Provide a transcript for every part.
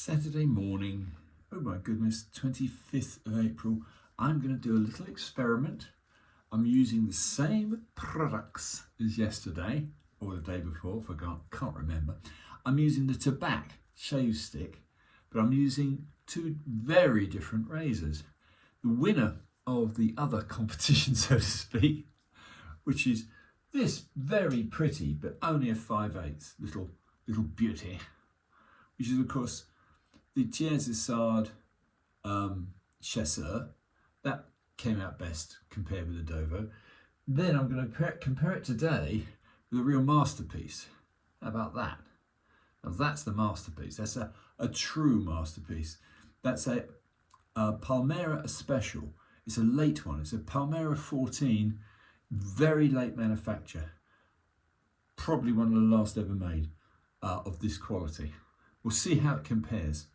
Saturday morning, oh my goodness, 25th of April. I'm going to do a little experiment. I'm using the same products as yesterday or the day before, can't remember. I'm using the tobacco shave stick, but I'm using two very different razors. The winner of the other competition, so to speak, which is this very pretty but only a 5/8 little beauty, which is of course the Thiers Issard chasseur. That came out best compared with the Dovo. Then I'm going to compare it today with a real masterpiece. How about that? Now that's the masterpiece. That's a true masterpiece. That's a Palmera Especial. It's a late one. It's a Palmera 14, very late manufacture. Probably one of the last ever made of this quality. We'll see how it compares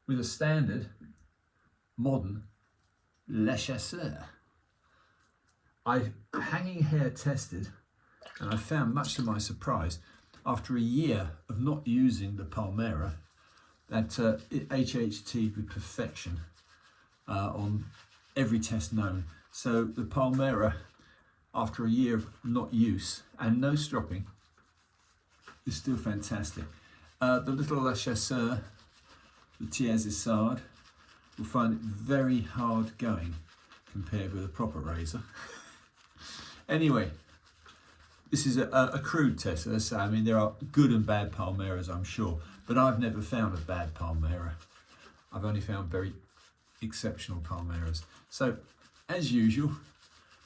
with a standard modern Le Chasseur. I hanging hair tested, and I found, much to my surprise, after a year of not using the Palmera, that it HHT'd with perfection on every test known. So the Palmera, after a year of not use and no stropping, is still fantastic. The little Le Chasseur, the Thiers Issard, will find it very hard going compared with a proper razor. Anyway, this is a crude test, as I say. I mean, there are good and bad Palmeras, I'm sure, but I've never found a bad Palmera. I've only found very exceptional Palmeras. So, as usual,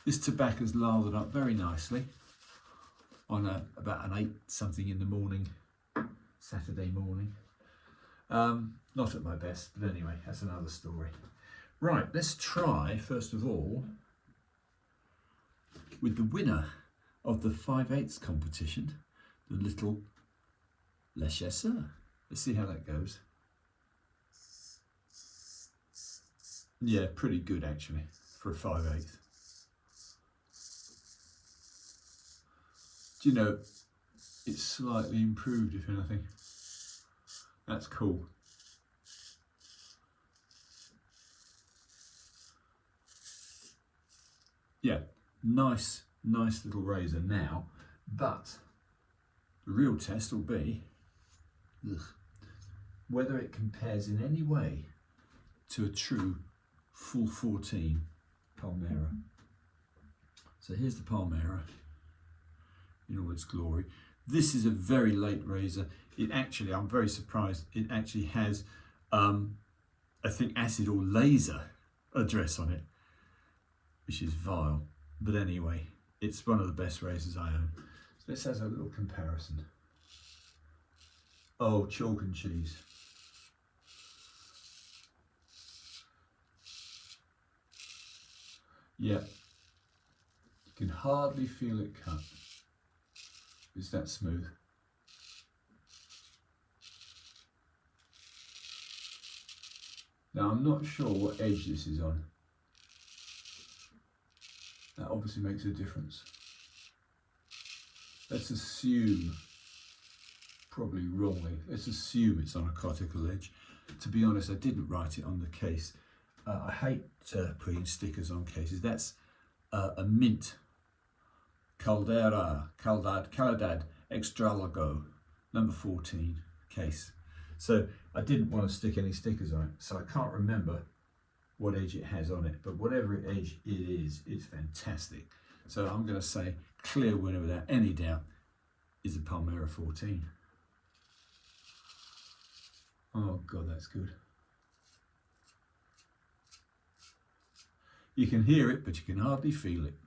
this tobacco's lathered up very nicely on about an 8 something in the morning, Saturday morning. Not at my best, but anyway, that's another story. Right, let's try, first of all, with the winner of the 5/8 competition, the little Le Chasseur. Let's see how that goes. Yeah, pretty good actually for a 5/8. Do you know, it's slightly improved, if anything. That's cool. Yeah, nice little razor now, but the real test will be whether it compares in any way to a true full 14 Palmera. So here's the Palmera in all its glory. This is a very late razor. It actually, I'm very surprised, it actually has, I think, acid or laser address on it, which is vile. But anyway, it's one of the best razors I own. So let's have a little comparison. Oh, chalk and cheese. Yeah, you can hardly feel it cut. It's that smooth. Now I'm not sure what edge this is on. That obviously makes a difference. Let's assume, probably wrongly, let's assume it's on a cortical edge. To be honest, I didn't write it on the case. I hate putting stickers on cases. That's a mint Calidad Extralago, number 14 case. So I didn't want to stick any stickers on it, so I can't remember what edge it has on it, but whatever edge it is, it's fantastic. So I'm going to say clear winner without any doubt is the Palmera 14. Oh God, that's good. You can hear it, but you can hardly feel it.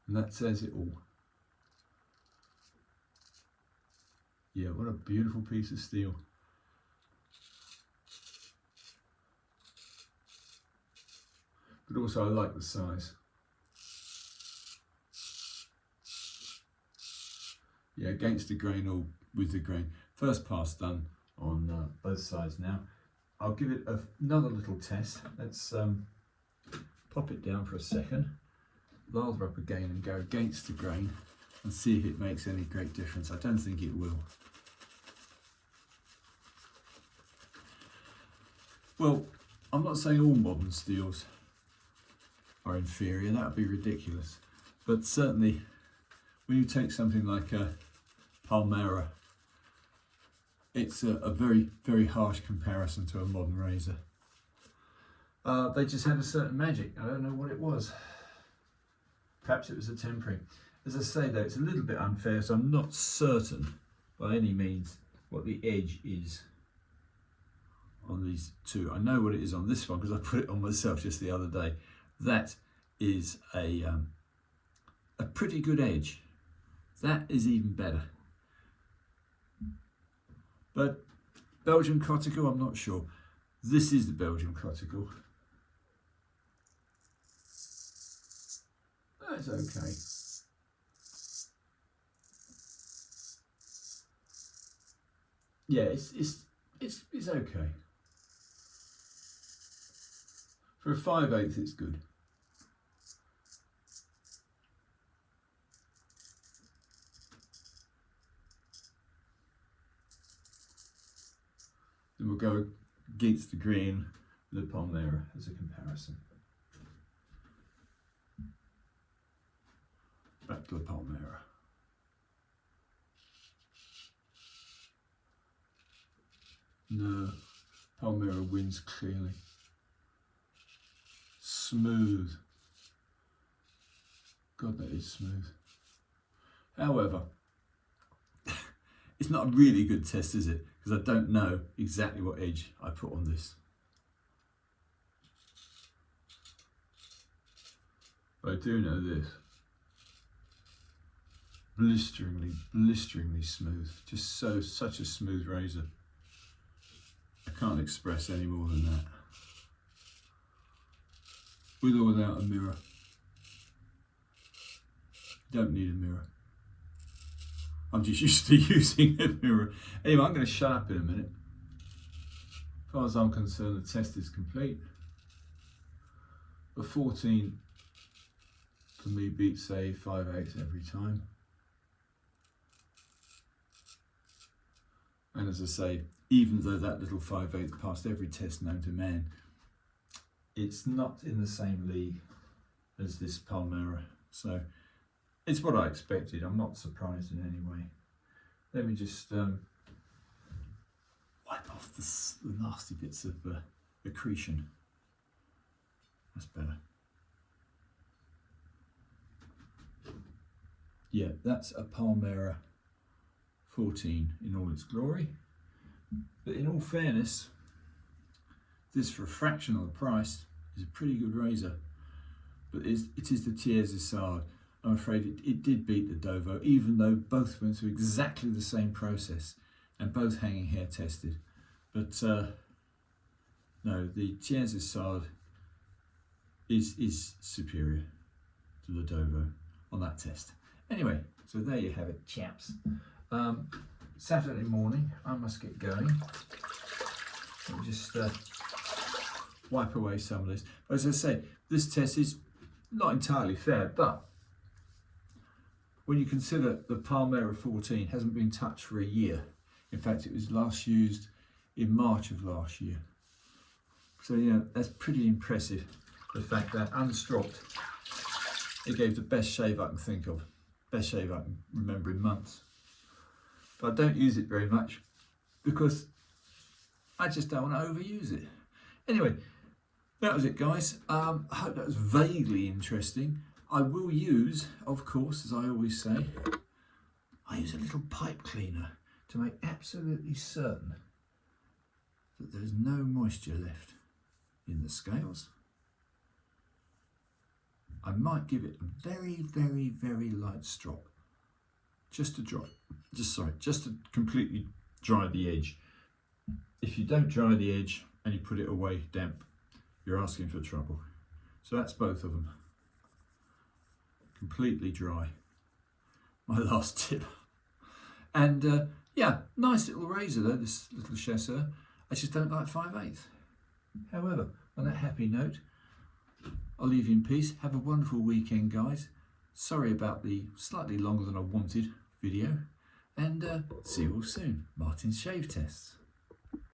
And that says it all. Yeah, what a beautiful piece of steel. But also I like the size. Yeah, against the grain or with the grain. First pass done on both sides now. I'll give it another little test. Let's pop it down for a second, lather up again and go against the grain and see if it makes any great difference. I don't think it will. Well, I'm not saying all modern steels are inferior, that would be ridiculous. But certainly, when you take something like a Palmera, it's a very, very harsh comparison to a modern razor. They just had a certain magic. I don't know what it was. Perhaps it was the tempering. As I say though, it's a little bit unfair, so I'm not certain by any means what the edge is on these two. I know what it is on this one because I put it on myself just the other day. That is a pretty good edge. That is even better. But Belgian cuticle, I'm not sure. This is the Belgian cuticle. That's okay. Yeah, it's okay. For a 5/8, it's good. Then we'll go against the green with the Palmera as a comparison. Back to the Palmera. No, Palmera wins clearly. Smooth. God, that is smooth. However, it's not a really good test, is it? Because I don't know exactly what edge I put on this. But I do know this. Blisteringly smooth. Just such a smooth razor. I can't express any more than that. With or without a mirror. Don't need a mirror. I'm just used to using a mirror. Anyway, I'm going to shut up in a minute. As far as I'm concerned, the test is complete. A 14 for me beats a 5/8 every time. And as I say, even though that little 5/8 passed every test known to man, it's not in the same league as this Palmera. So it's what I expected. I'm not surprised in any way. Let me just wipe off the nasty bits of accretion. That's better. Yeah, that's a Palmera 14 in all its glory. But in all fairness, this for a fraction of the price is a pretty good razor. But it is the Thiers Issard. I'm afraid it did beat the Dovo, even though both went through exactly the same process and both hanging hair tested. But no, the Thiers Issard is superior to the Dovo on that test. Anyway, so there you have it, chaps. Saturday morning, I must get going. Let me just wipe away some of this. But as I say, this test is not entirely fair, but when you consider the Palmera 14 hasn't been touched for a year. In fact, it was last used in March of last year. So yeah, that's pretty impressive. The fact that unstropped, it gave the best shave I can think of. Best shave I can remember in months. But I don't use it very much because I just don't want to overuse it. Anyway, that was it, guys. I hope that was vaguely interesting. I will use, of course, as I always say, I use a little pipe cleaner to make absolutely certain that there's no moisture left in the scales. I might give it a very, very, very light strop, just to completely dry the edge. If you don't dry the edge and you put it away damp, you're asking for trouble. So that's both of them. Completely dry. My last tip. And yeah, nice little razor though, this little chasseur. I just don't like 5/8. However, on that happy note, I'll leave you in peace. Have a wonderful weekend, guys. Sorry about the slightly longer than I wanted video. And see you all soon. Martin's Shave Tests.